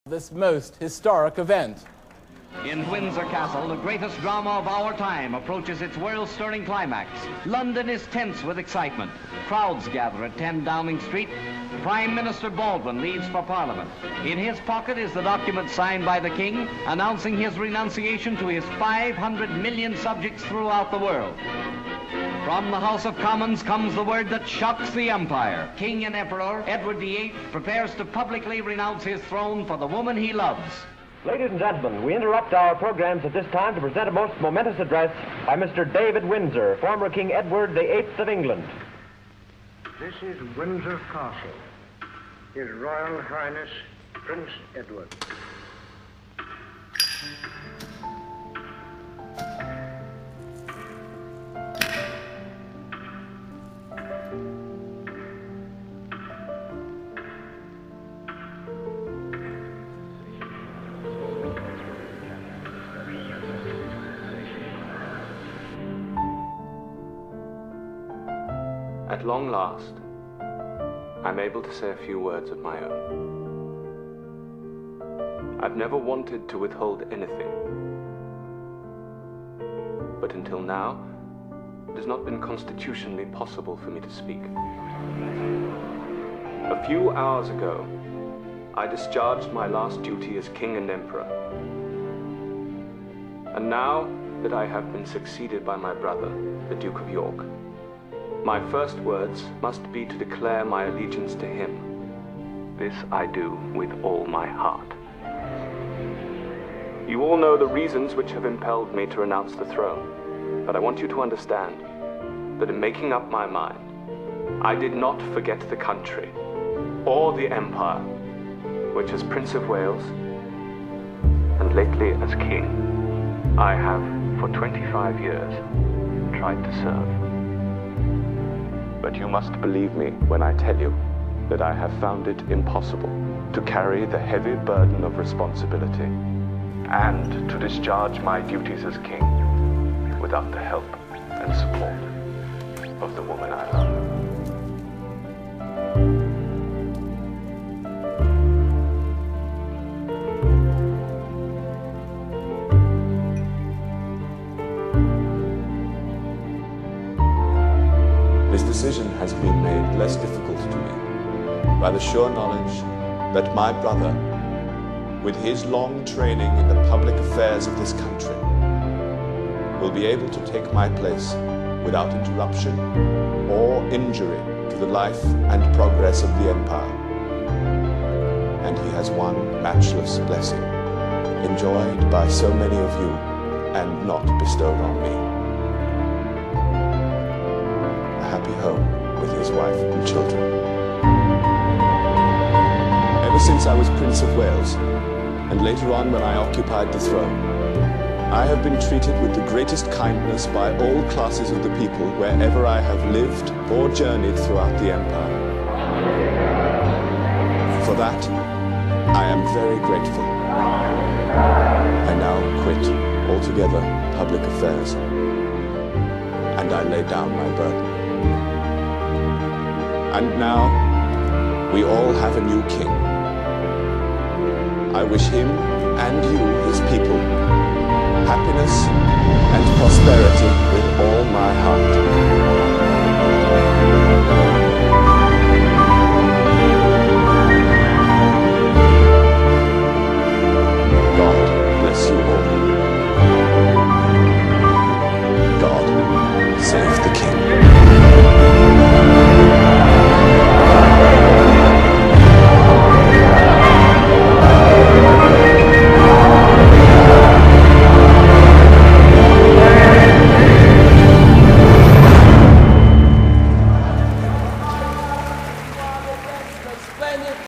This most historic event. In Windsor Castle, the greatest drama of our time approaches its world-stirring climax. London is tense with excitement. Crowds gather at 10 Downing Street. Prime Minister Baldwin leaves for Parliament. In his pocket is the document signed by the King announcing his renunciation to his 500 million subjects throughout the world. From the House of Commons comes the word that shocks the empire. King and Emperor Edward VIII prepares to publicly renounce his throne for the woman he loves. Ladies and gentlemen, we interrupt our programs at this time to present a most momentous address by Mr. David Windsor, former King Edward VIII of England. This is Windsor Castle. His Royal Highness, Prince Edward. At long last, I'm able to say a few words of my own. I've never wanted to withhold anything, but until now, it has not been constitutionally possible for me to speak. A few hours ago, I discharged my last duty as King and Emperor. And now that I have been succeeded by my brother, the Duke of York, my first words must be to declare my allegiance to him. This I do with all my heart. You all know the reasons which have impelled me to renounce the throne, but I want you to understand that in making up my mind, I did not forget the country or the empire, which as Prince of Wales, and lately as King, I have for 25 years tried to serve. But you must believe me when I tell you that I have found it impossible to carry the heavy burden of responsibility and to discharge my duties as king without the help and support of the woman I love. This decision has been made less difficult to me by the sure knowledge that my brother, with his long training in the public affairs of this country, will be able to take my place without interruption or injury to the life and progress of the empire. And he has one matchless blessing, enjoyed by so many of you and not bestowed on me. Happy home with his wife and children. Ever since I was Prince of Wales, and later on when I occupied the throne, I have been treated with the greatest kindness by all classes of the people wherever I have lived or journeyed throughout the empire. For that, I am very grateful. I now quit altogether public affairs, and I lay down my burden. And now, we all have a new king. I wish him and you, his people, happiness and prosperity with all my heart.